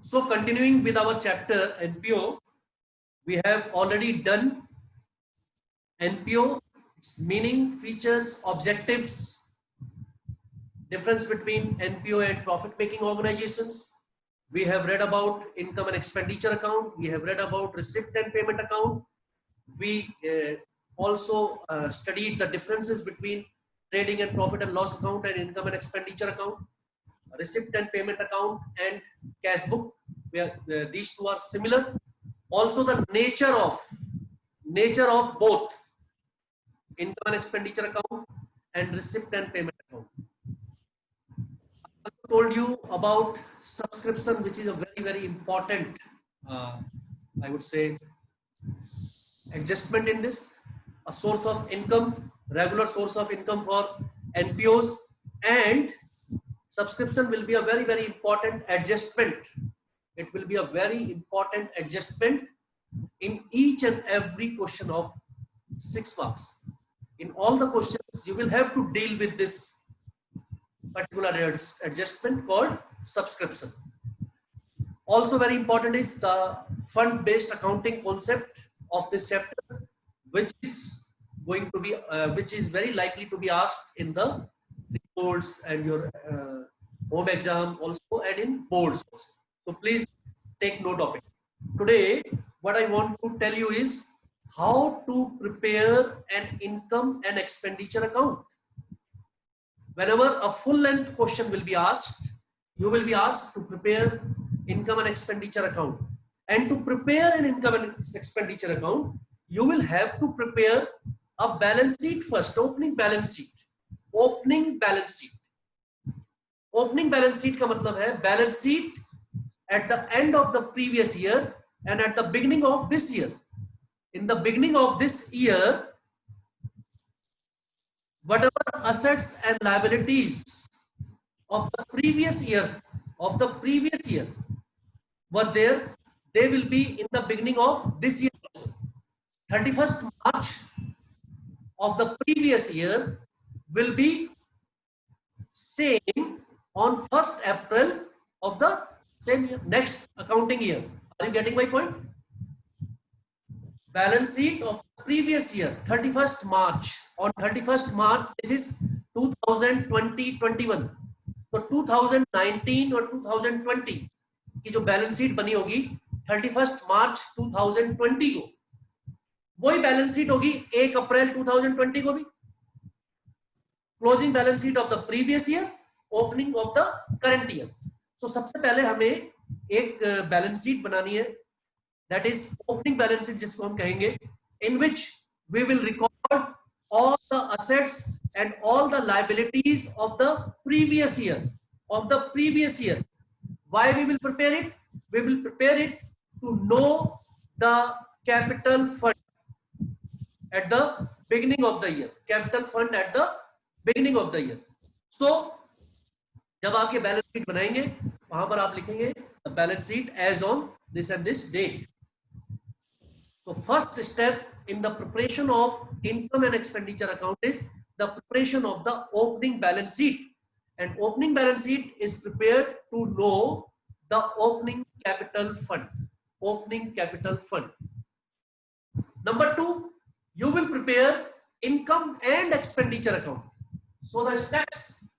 So continuing with our chapter NPO, we have already done NPO, its meaning, features, objectives, difference between NPO and profit-making organizations. We have read about income and expenditure account. We have read about receipt and payment account. We also studied the differences between trading and profit and loss account and income and expenditure account, receipt and payment account, and cash book, where these two are similar. Also the nature of both income and expenditure account and receipt and payment account. I told you about subscription, which is a very important, I would say, adjustment in this, a source of income, regular source of income for NPOs, and subscription will be a very important adjustment. It will be a very important adjustment in each and every question of 6 marks. In all the questions, you will have to deal with this particular adjustment called subscription. Also very important is the fund-based accounting concept of this chapter, which is going to be, which is very likely to be asked in the reports and your home exam also, and in boards also. So please take note of it. Today, what I want to tell you is how to prepare an income and expenditure account. Whenever a full-length question will be asked, you will be asked to prepare income and expenditure account. And to prepare an income and expenditure account, you will have to prepare a balance sheet first, opening balance sheet. Opening balance sheet. Opening balance sheet का मतलब है balance sheet at the end of the previous year and at the beginning of this year. In the beginning of this year, whatever assets and liabilities of the previous year were there, they will be in the beginning of this year also. 31st March of the previous year will be same on 1st April of the same year, next accounting year. Are you getting my point? Balance sheet of the previous year, 31st March. On 31st March, this is 2020-21. तो 2019 और 2020 की जो balance sheet बनी होगी 31st मार्च 2020 को, वही balance sheet होगी 1 अप्रैल 2020 को भी. Closing balance sheet of the previous year, opening of the current year. So सबसे पहले हमें एक बैलेंस शीट बनानी है, that is opening balance sheet, जिसको हम कहेंगे, in which we will record all the assets and all the liabilities of the previous year. Why we will prepare it? We will prepare it to know the capital fund at the beginning of the year. Capital fund at the beginning of the year. So जब आप ये balance sheet बनाएंगे, वहां पर आप लिखेंगे balance sheet as on this and this date. So first step in the preparation of income and expenditure account is the preparation of the opening balance sheet, and opening balance sheet is prepared to know the opening capital fund. Number 2, you will prepare income and expenditure account. So the steps: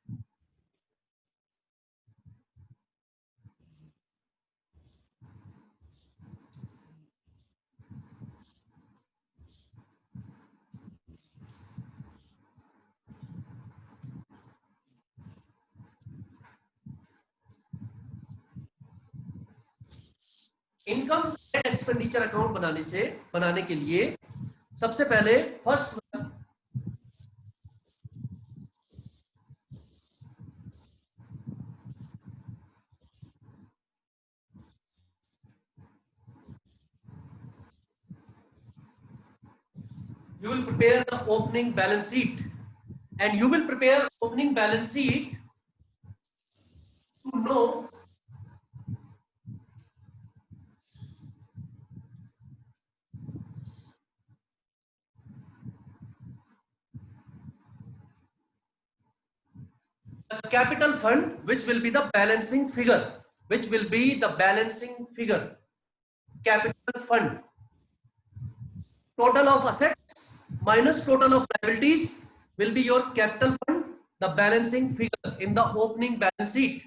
income and expenditure account बनाने के लिए सबसे पहले first you will prepare the opening balance sheet, and you will prepare opening balance sheet to know the capital fund, which will be the balancing figure. which will be the balancing figure. Capital fund, total of assets minus total of liabilities will be your capital fund, the balancing figure in the opening balance sheet.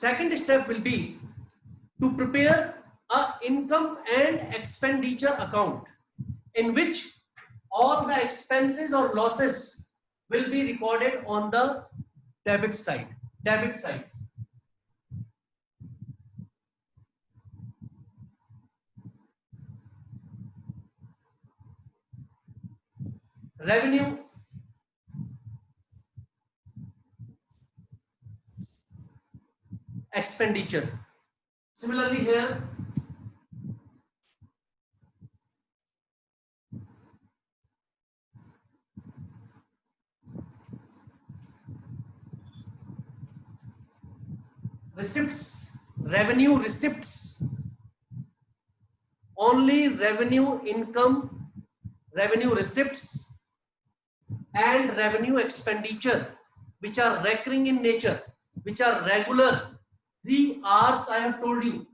Second step will be to prepare a income and expenditure account in which all the expenses or losses will be recorded on the debit side. Revenue, expenditure. Similarly here, receipts, revenue receipts, only revenue income, revenue receipts and revenue expenditure which are recurring in nature, which are regular. 3 R's I have told you.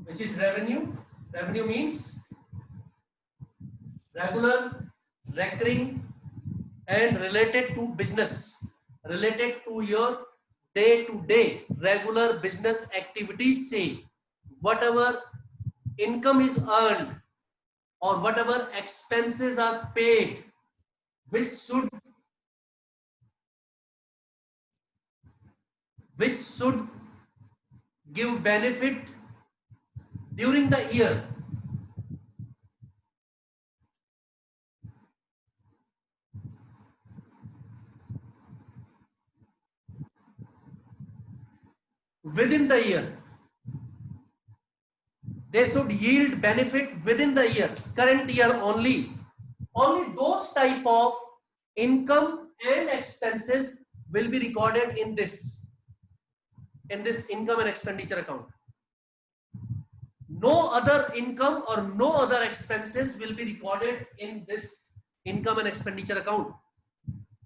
Which is revenue. Revenue means regular, recurring and related to business, related to your day-to-day regular business activities. Say whatever income is earned or whatever expenses are paid, which should give benefit during the year. Within the year, they should yield benefit within the year, current year only. Only those type of income and expenses will be recorded in this income and expenditure account. No other income or no other expenses will be recorded in this income and expenditure account.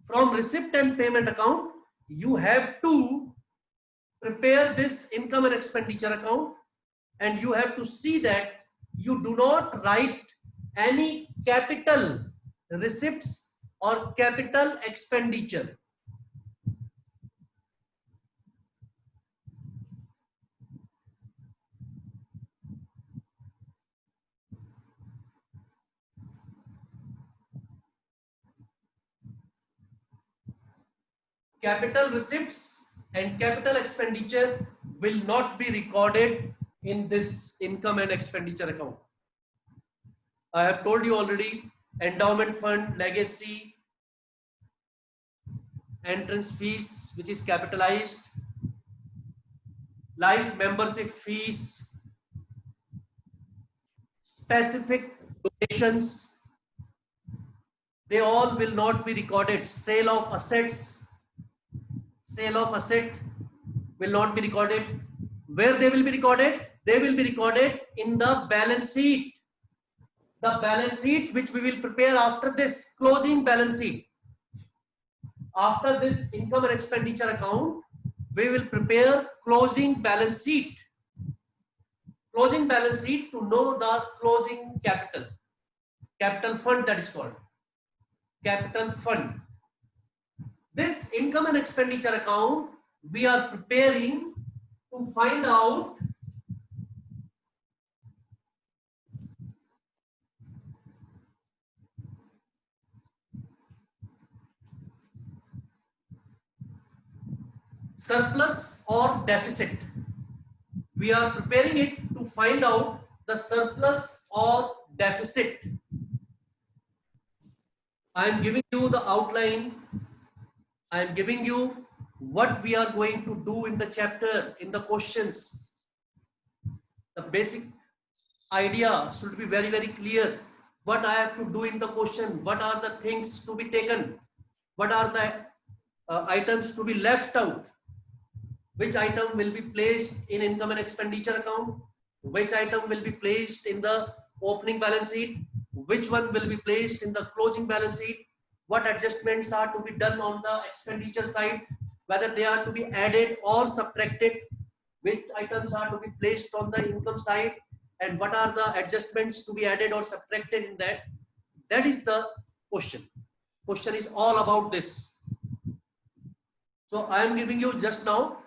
From receipt and payment account, you have to prepare this income and expenditure account, and you have to see that you do not write any capital receipts or capital expenditure. Capital receipts and capital expenditure will not be recorded in this income and expenditure account. I have told you already, endowment fund, legacy, entrance fees which is capitalized, life membership fees, specific donations, they all will not be recorded. Sale of assets, sale of asset will not be recorded. Where they will be recorded? They will be recorded in the balance sheet. The balance sheet which we will prepare after this closing balance sheet. After this income and expenditure account, we will prepare closing balance sheet. Closing balance sheet to know the closing capital. Capital fund, that is called. capital fund. This income and expenditure account we are preparing to find out surplus or deficit. We are preparing it to find out the surplus or deficit. I am giving you the outline. I am giving you what we are going to do in the chapter, in the questions. The basic idea should be very, very clear. What I have to do in the question, what are the things to be taken, what are the items to be left out, which item will be placed in income and expenditure account, which item will be placed in the opening balance sheet, which one will be placed in the closing balance sheet, what adjustments are to be done on the expenditure side, whether they are to be added or subtracted, which items are to be placed on the income side, and what are the adjustments to be added or subtracted in that. That is the question. Question is all about this. So I am giving you just now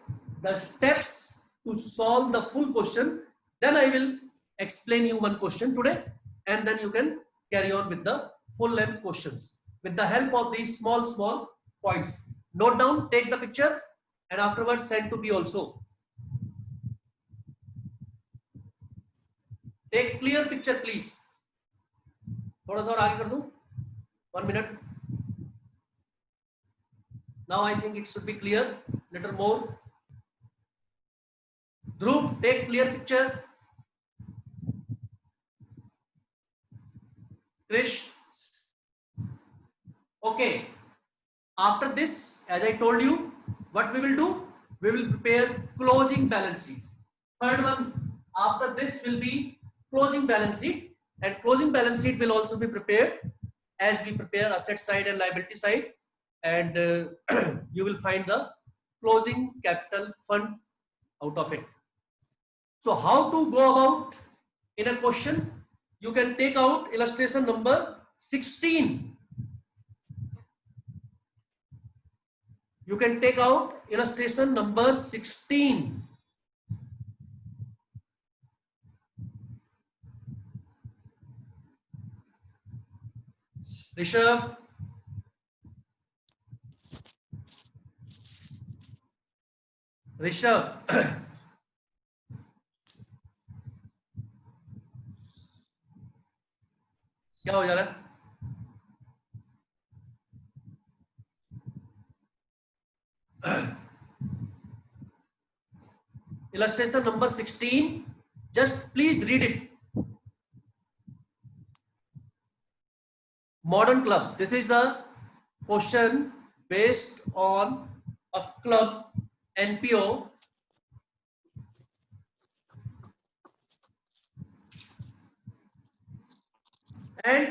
the steps to solve the full question. Then I will explain you one question today, and then you can carry on with the full length questions with the help of these small points. Note down, take the picture, and afterwards send to me also. Take clear picture, please. थोड़ा सा और आगे कर दूं? 1 minute. Now I think it should be clear. Little more. Dhruv, take clear picture. Krish. Okay. After this, as I told you, what we will do? We will prepare closing balance sheet. Third one, after this will be closing balance sheet, and closing balance sheet will also be prepared as we prepare asset side and liability side, and you will find the closing capital fund out of it. So how to go about in a question? You can take out illustration number 16. You can take out illustration number 16. Rishabh. Rishabh. क्या हो जा रहा है? Illustration number 16. Just please read it. Modern club. This is a question based on a club NPO. And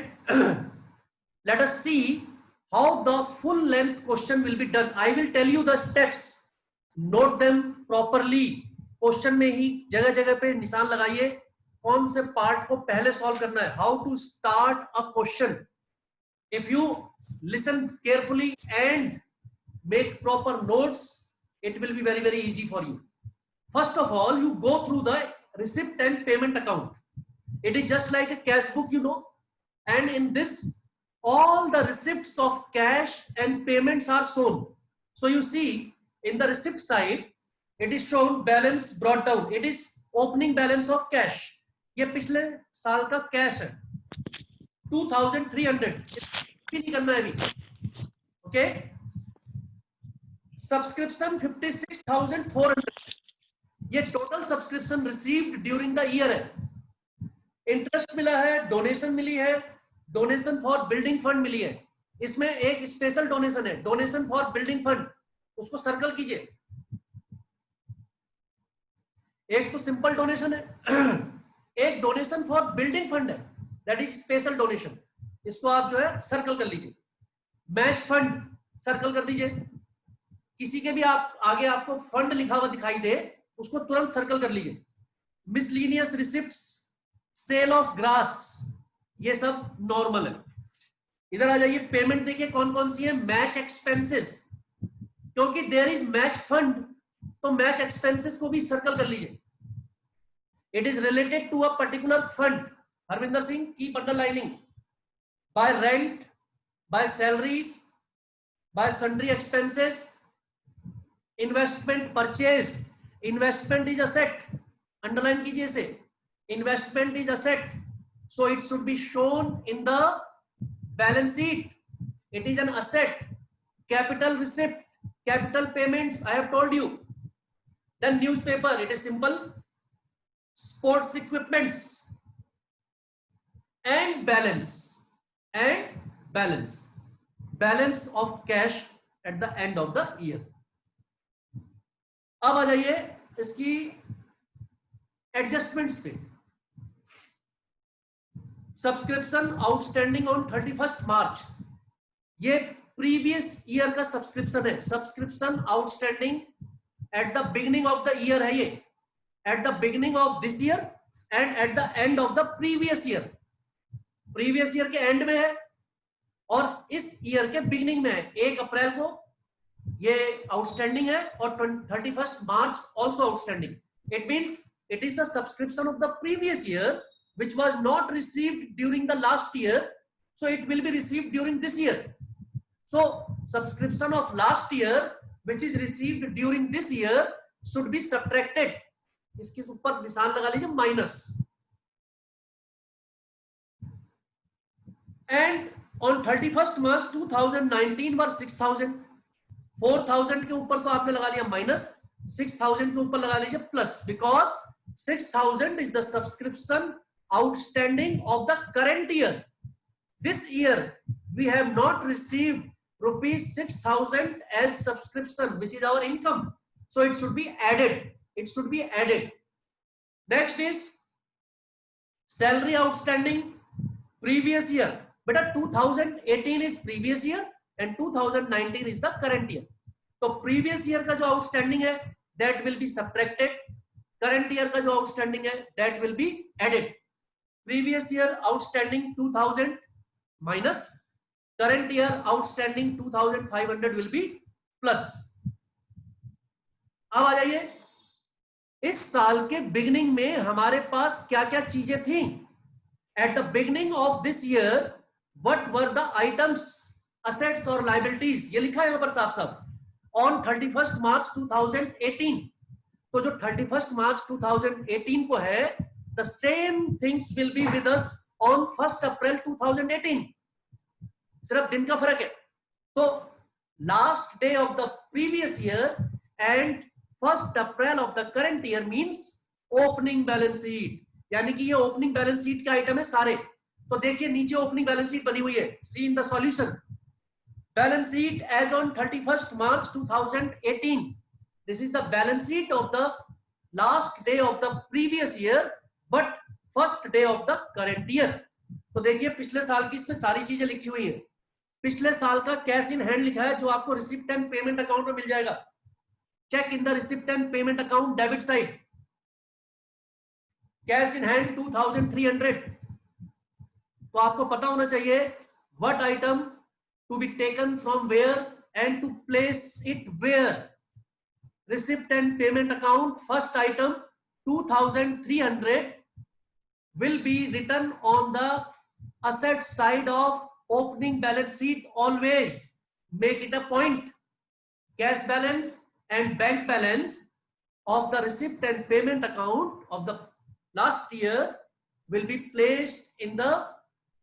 let us see how the full length question will be done. I will tell you the steps. Note them properly. Question में ही जगह जगह पे निशान लगाइए कौन से part को पहले सॉल्व करना है. How to start a question. If you listen carefully and make proper notes, it will be very, very easy for you. First of all, you go through the receipt and payment account. It is just like a cash book, you know, and in this all the receipts of cash and payments are shown. So you see in the receipt side it is shown balance brought down. It is opening balance of cash. ये पिछले साल का cash है 2300. भी नहीं करना है अभी. ओके. सब्सक्रिप्शन 56,400. ये total subscription received during the year है. इंटरेस्ट मिला है, डोनेशन मिली है, डोनेशन फॉर बिल्डिंग फंड मिली है. इसमें एक स्पेशल डोनेशन है, डोनेशन फॉर बिल्डिंग फंड, उसको सर्कल कीजिए. एक तो सिंपल डोनेशन है, एक डोनेशन फॉर बिल्डिंग फंड है, दैट इज स्पेशल डोनेशन. इसको आप जो है सर्कल कर लीजिए. मैच फंड सर्कल कर दीजिए. किसी के भी आप आगे आपको फंड लिखा हुआ दिखाई दे उसको तुरंत सर्कल कर लीजिए. Miscellaneous receipts, sale of grass, ये सब नॉर्मल है. इधर आ जाइए, पेमेंट देखिए कौन कौन सी है, मैच एक्सपेंसेस, क्योंकि देयर इज मैच फंड, तो मैच एक्सपेंसेस को भी सर्कल कर लीजिए। It is related to a particular fund, Harvinder Singh keep underlining, by rent, by salaries, by sundry expenses, investment purchased, investment is asset, underline कीजिए इसे, investment is asset, so it should be shown in the balance sheet, it is an asset, capital receipt, capital payments I have told you, then newspaper, it is simple, sports equipments, and balance of cash at the end of the year। अब आ जाइए इसकी adjustments पे। Subscription outstanding on 31 मार्च, ये previous year का subscription है। Subscription outstanding at the beginning of the year है, ये at the beginning of this year and at the end of the previous year. Previous year के and में है और इस ईयर के बिगिनिंग में है। 1 अप्रैल को ये आउटस्टैंडिंग है और 31 March also outstanding. It means it is the subscription of the previous year which was not received during the last year, so it will be received during this year. So subscription of last year which is received during this year should be subtracted, इसके ऊपर निशान लगा लीजिए minus. and on 31st March 2019 वर 6000, 4000 के ऊपर तो आपने लगा लिया माइनस, 6000 के ऊपर लगा लीजिए plus, because 6000 is the subscription outstanding of the current year. This year we have not received rupees 6000 as subscription, which is our income, so it should be added, it should be added। Next is salary outstanding previous year, beta 2018 is previous year and 2019 is the current year, तो previous year का जो outstanding है that will be subtracted, current year का जो outstanding है that will be added। previous year outstanding 2000 minus current year outstanding 2500 will be plus। अब आ जाइए, इस साल के बिगिनिंग में हमारे पास क्या क्या चीजें थी। At the beginning of this year what were the items, assets और लायबिलिटीज, ये लिखा है यहां पर साफ साफ। ऑन 31 मार्च 2018, तो जो 31 मार्च 2018 को है, the same things will be with us on 1st April 2018, सिर्फ दिन का फर्क है। तो last day of the previous year and 1st April of the current year means opening balance sheet, यानी कि ये ओपनिंग बैलेंस शीट के आइटम है सारे। तो देखिए नीचे ओपनिंग बैलेंस शीट बनी हुई है, see in the solution, balance sheet as on 31 March 2018, this is the balance sheet of the last day of the previous year but first day of the current year. तो देखिए पिछले साल की इसमें सारी चीजें लिखी हुई है। पिछले साल का कैश इन हैंड लिखा है जो आपको रिसिप्ट एंड पेमेंट अकाउंट में मिल जाएगा। Check in the receipt and payment account debit side, cash in hand 2300। तो आपको पता होना चाहिए what item to be taken from where and to place it where. Receipt and payment account first item 2300 will be written on the asset side of opening balance sheet always, make it a point। cash balance and bank balance of the receipt and payment account of the last year will be placed in the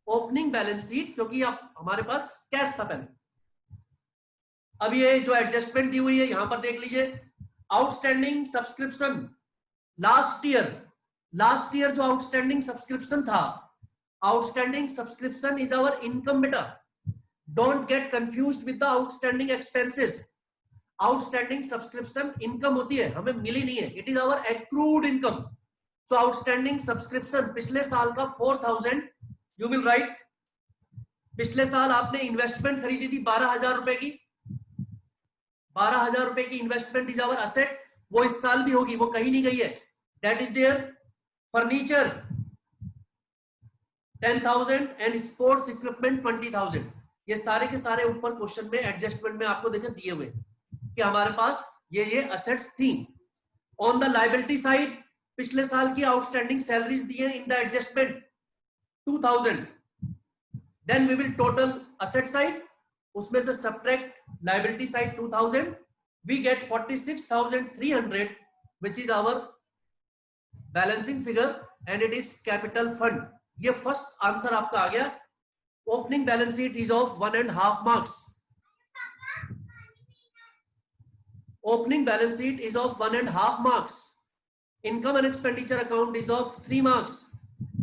opening balance sheet, क्योंकि अब हमारे पास cash था पहले। अब ये जो adjustment दी हुई है यहां पर देख लीजिए, आउटस्टैंडिंग सब्सक्रिप्शन लास्ट ईयर जो आउटस्टैंडिंग सब्सक्रिप्शन था, outstanding subscription is our income बेटा, don't get confused with the outstanding expenses. Outstanding subscription income होती है, हमें मिली नहीं है, it is our accrued income. So outstanding subscription पिछले साल का 4000, यू विल राइट, पिछले साल आपने इन्वेस्टमेंट खरीदी थी 12,000 रुपए की, 12,000 रुपए की इन्वेस्टमेंट इज आवर असेट, वो इस साल भी होगी, वो कहीं नहीं गई है, that is there. Furniture 10,000 and sports equipment 20,000। ये सारे के सारे ऊपर क्वेश्चन में एडजस्टमेंट में आपको देखे दिए हुए कि हमारे पास ये असेट्स थी। ऑन द लायबिलिटी साइड पिछले साल की आउटस्टैंडिंग सैलरीज दी है in the adjustment 2,000। Then we will total asset side, उसमें से subtract liability side 2,000, we get 46,300 which is our balancing figure and it is capital fund। ये first answer आपका आ गया। Opening balance sheet is of 1.5 marks। Opening balance sheet is of 1.5 marks। Income and expenditure account is of 3 marks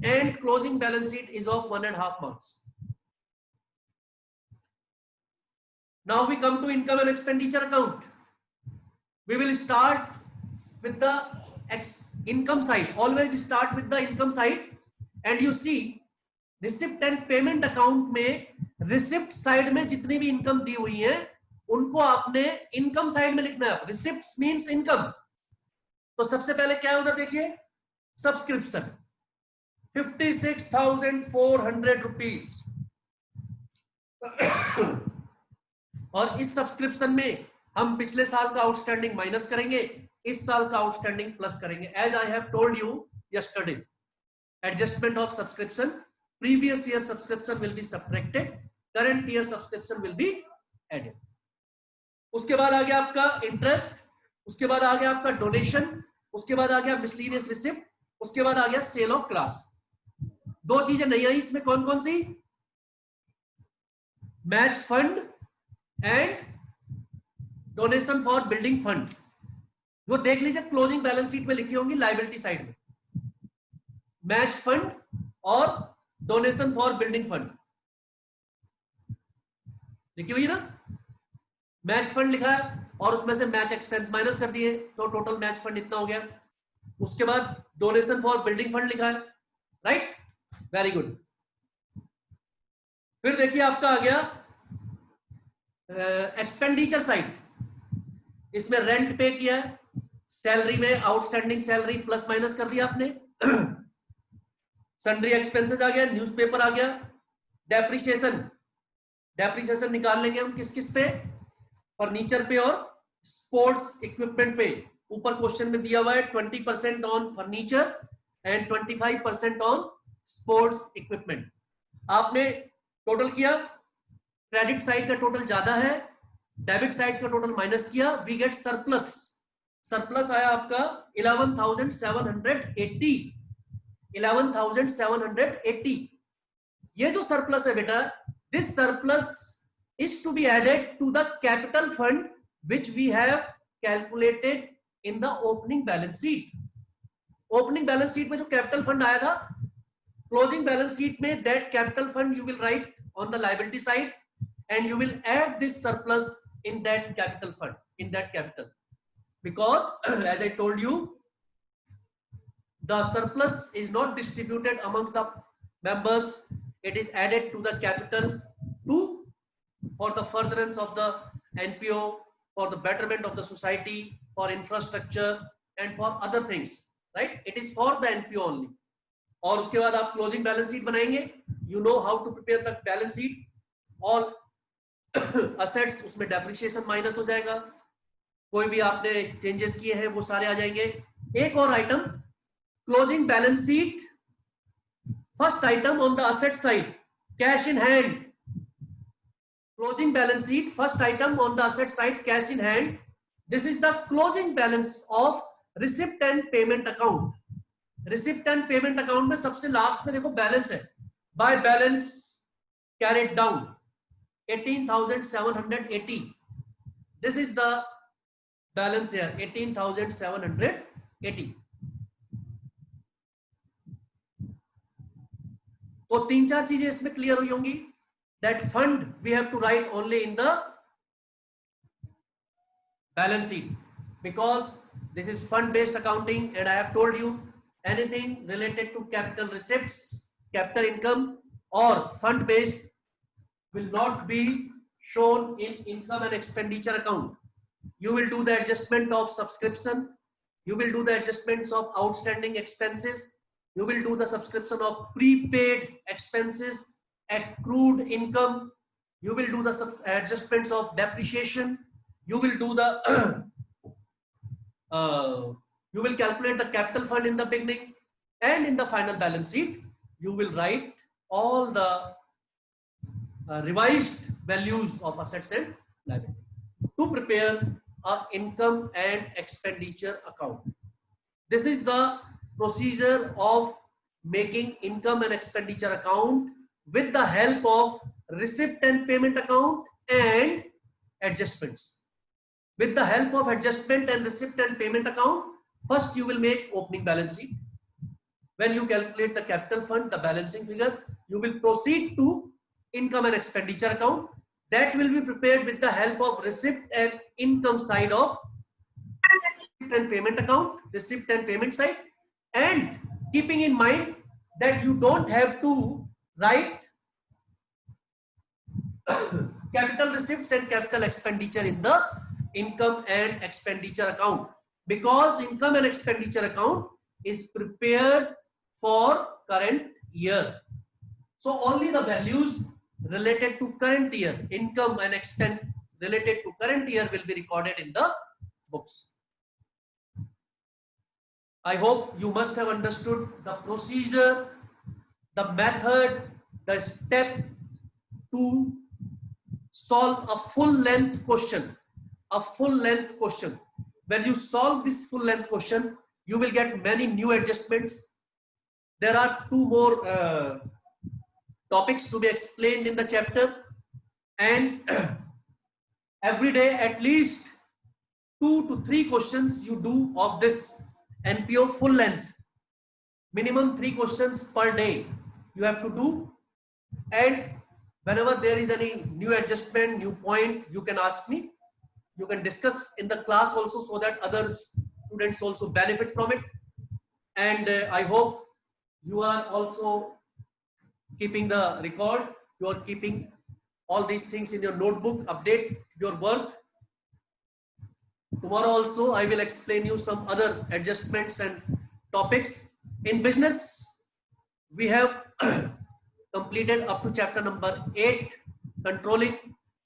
and closing balance sheet is of 1.5 marks। Now we come to income and expenditure account। We will start with the income side। Always start with the income side and you see receipt and payment account में receipt side में जितनी भी income दी हुई है उनको आपने income side में लिखना है। Receipts means income। तो सबसे पहले क्या है उधर देखिए, सब्सक्रिप्शन 56,400 रुपीज। और इस सब्सक्रिप्शन में हम पिछले साल का आउटस्टैंडिंग माइनस करेंगे, इस साल का आउटस्टैंडिंग प्लस करेंगे। As I have told you yesterday, adjustment of subscription, previous year subscription will be subtracted, current year subscription will be added. उसके बाद आ गया आपका इंटरेस्ट, उसके बाद आ गया आपका डोनेशन, उसके बाद आ गया मिसलेनियस रिसिप्ट, उसके बाद आ गया सेल ऑफ क्लास। दो चीजें नहीं आई इसमें, कौन कौन सी? Match fund and donation for building fund. वो देख लीजिए क्लोजिंग बैलेंस शीट में लिखी होंगी लायबिलिटी साइड में, मैच फंड और डोनेशन फॉर बिल्डिंग फंड लिखी हुई है ना। मैच फंड लिखा है और उसमें से मैच एक्सपेंस माइनस कर दिए तो टोटल मैच फंड इतना हो गया। उसके बाद डोनेशन फॉर बिल्डिंग फंड लिखा है, राइट, वेरी गुड। फिर देखिए आपका आ गया एक्सपेंडिचर साइड। इसमें रेंट पे किया है, सैलरी में आउटस्टैंडिंग सैलरी प्लस माइनस कर दिया आपने, सन्ड्री एक्सपेंसेस आ गया, न्यूज़पेपर आ गया, डेप्रिसिएशन, डेप्रिसिएशन निकाल लेंगे हम किस किस पे, फर्नीचर पे और स्पोर्ट्स इक्विपमेंट पे। ऊपर क्वेश्चन में दिया हुआ है 20% on furniture and 25% on sports equipment. आपने टोटल किया, क्रेडिट साइड का टोटल ज्यादा है, डेबिट साइड का टोटल माइनस किया, वी गेट सरप्लस। सरप्लस आया आपका 11,780। 11,780। ये जो सरप्लस है बेटा, this surplus is to be added to the capital fund which we have calculated in the opening balance sheet। opening balance sheet में जो capital fund आया था, closing balance sheet में that capital fund you will write on the liability side and you will add this surplus in that capital fund, in that capital, because as I told you the surplus is not distributed amongst the members, it is added to the capital to for the furtherance of the NPO, for the betterment of the society, for infrastructure and for other things, right? It is for the NPO only। और उसके बाद आप closing balance sheet बनाएंगे, you know how to prepare the balance sheet, all assets उसमें depreciation minus हो जाएगा, कोई भी आपने चेंजेस किए हैं वो सारे आ जाएंगे। एक और item, closing balance sheet, first item on the asset side, cash in hand. Closing balance sheet, first item on the asset side, cash in hand. This is the closing balance of receipt and payment account। receipt and payment account में सबसे last में देखो balance है, by balance carried down 18,780। this is the balance here 18,780। तो तीन चार चीजें इसमें क्लियर हुई होंगी। That fund we have to write only in the balance sheet because this is fund based accounting and I have told you anything related to capital receipts, capital income or fund based will not be shown in income and expenditure account। You will do the adjustment of subscription, you will do the adjustments of outstanding expenses, You will do the subscription of prepaid expenses, accrued income. You will do the adjustments of depreciation. You will do the you will calculate the capital fund in the beginning, and in the final balance sheet you will write all the revised values of assets and liabilities to prepare a income and expenditure account. This is the procedure of making income and expenditure account with the help of receipt and payment account and adjustments. With the help of adjustment and receipt and payment account, first you will make opening balance sheet. When you calculate the capital fund, the balancing figure, you will proceed to income and expenditure account. That will be prepared with the help of receipt and income side of receipt and payment account, receipt and payment side, and keeping in mind that you don't have to write capital receipts and capital expenditure in the income and expenditure account, because income and expenditure account is prepared for current year. So only the values related to current year, income and expense related to current year, will be recorded in the books. I hope you must have understood the procedure, the method, the step to solve a full length question. A full length question. When you solve this full length question, you will get many new adjustments. There are two more topics to be explained in the chapter, and every day at least 2 to 3 questions you do of this NPO full length. Minimum 3 questions per day you have to do, and whenever there is any new adjustment, new point, you can ask me. You can discuss in the class also, so that other students also benefit from it. And I hope you are also keeping the record. You are keeping all these things in your notebook. Update your work. Tomorrow also I will explain you some other adjustments and topics. In business, we have completed up to chapter number 8, controlling.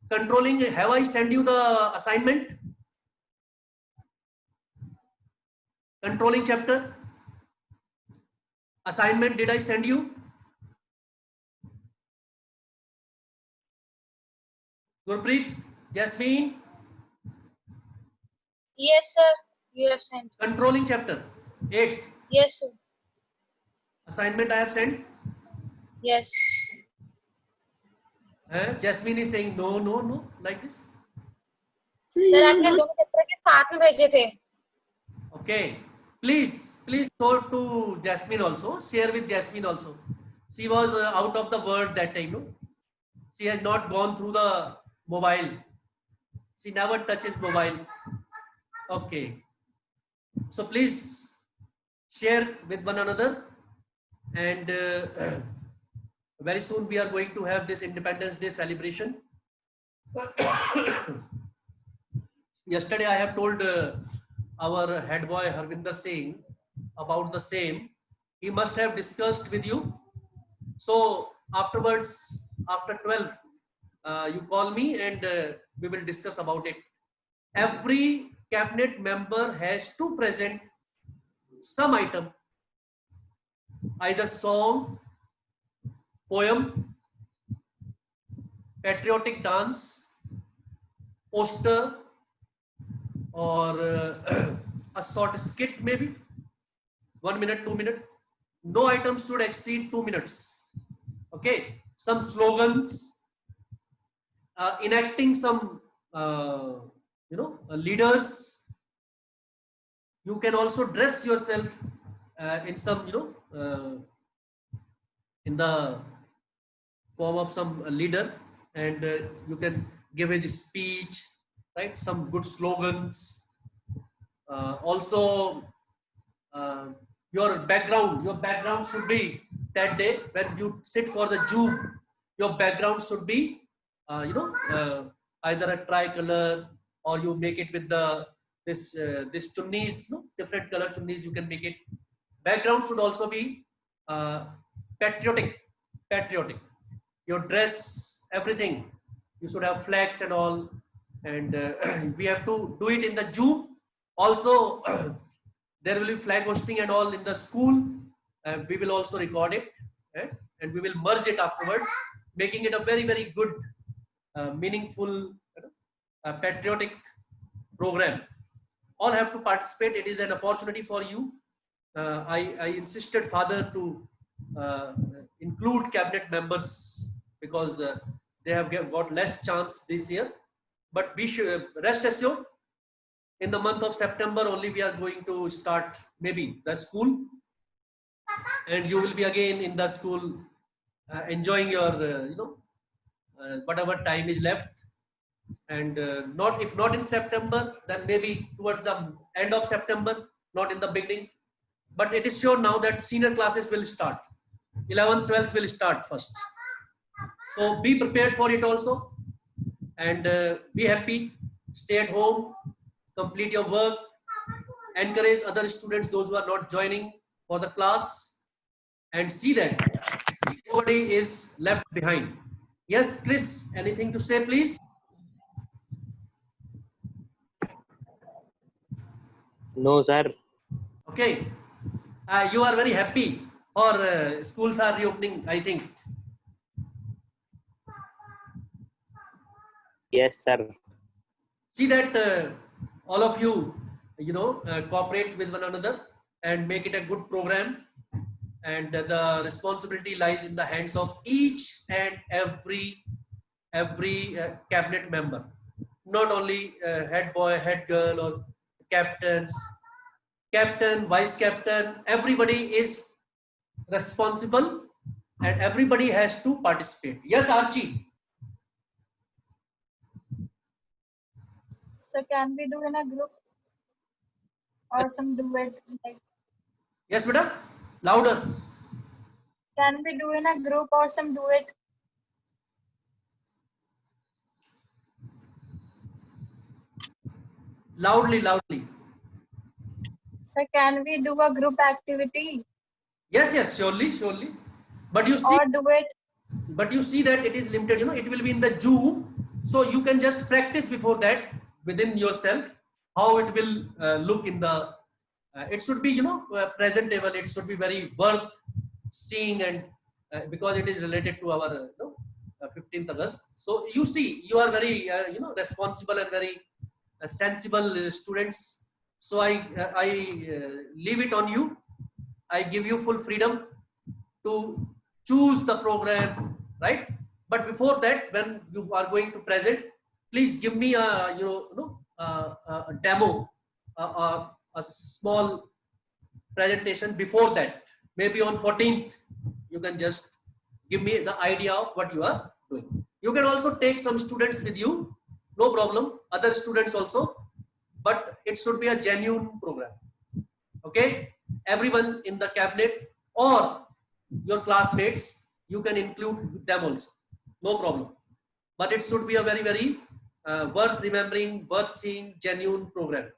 Controlling, have I sent you the assignment? Controlling chapter assignment, did I send you? Gurpreet, Jasmine? Yes, sir. You have sent. Controlling chapter 8. Yes, sir. Assignment I have sent. Yes. Jasmine is saying no, no, no, like this. Sir आपने दोनों paper के साथ में भेजे थे. Okay, please show to Jasmine also. Share with Jasmine also. She was out of the world that time. No, she has not gone through the mobile. She never touches mobile. Okay, so please share with one another, and very soon we are going to have this Independence Day celebration. Yesterday I have told our head boy Harvinder Singh about the same. He must have discussed with you. So afterwards, after 12, you call me and we will discuss about it. Every cabinet member has to present some item, either song, poem, patriotic dance, poster, or a short skit, maybe 1 minute, 2 minutes. No item should exceed 2 minutes. Okay, some slogans, enacting some leaders. You can also dress yourself in some in the form of some leader, and you can give his speech, right? Some good slogans. Also your background should be, that day when you sit for the juke, your background should be either a tricolor, or you make it with the this chunnis, different color chunnis you can make it. Background should also be patriotic. Your dress, everything. You should have flags and all. And we have to do it in the Zoom. Also, there will be flag hosting and all in the school. We will also record it, and we will merge it afterwards, making it a very, very good, meaningful, patriotic program. All have to participate. It is an opportunity for you. I insisted father to include cabinet members because they have got less chance this year. But be sure, rest assured, in the month of September only we are going to start maybe the school, and you will be again in the school enjoying your whatever time is left. And not, if not in September, then maybe towards the end of September, not in the beginning. But it is sure now that senior classes will start. 11th, 12th will start first. So be prepared for it also, and be happy. Stay at home, complete your work, encourage other students, those who are not joining for the class, and see that nobody is left behind. Yes, Chris, anything to say, please? No, sir. Okay. You are very happy, or schools are reopening, I think. Yes, sir. See that all of you, cooperate with one another and make it a good program. And the responsibility lies in the hands of each and every cabinet member, not only head boy, head girl, or captain, vice captain. Everybody is responsible and everybody has to participate. Yes, Archie. So can we do in a group or some duet? Like, Yes, beta. Louder. can we do in a group or some duet? Loudly. So can we do a group activity Yes, surely. But you see, or duet? but you see that it is limited. It will be in the Zoom, so you can just practice before that within yourself how it will look in the. It should be presentable. It should be very worth seeing, and because it is related to our 15th August. So you see, you are very responsible and very sensible students. So I leave it on you. I give you full freedom to choose the program, right? But before that, when you are going to present, please give me a a demo, a small presentation before that. Maybe on 14th, you can just give me the idea of what you are doing. You can also take some students with you, no problem. Other students also, but it should be a genuine program. Okay, everyone in the cabinet or your classmates, you can include them also, no problem. But it should be a very, very worth remembering, worth seeing, genuine program.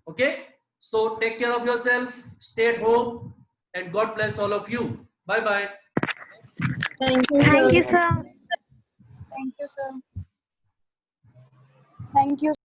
Okay, so take care of yourself, stay at home, and God bless all of you. Bye bye. Thank you, Thank you, sir. sir. Thank you, sir. Thank you.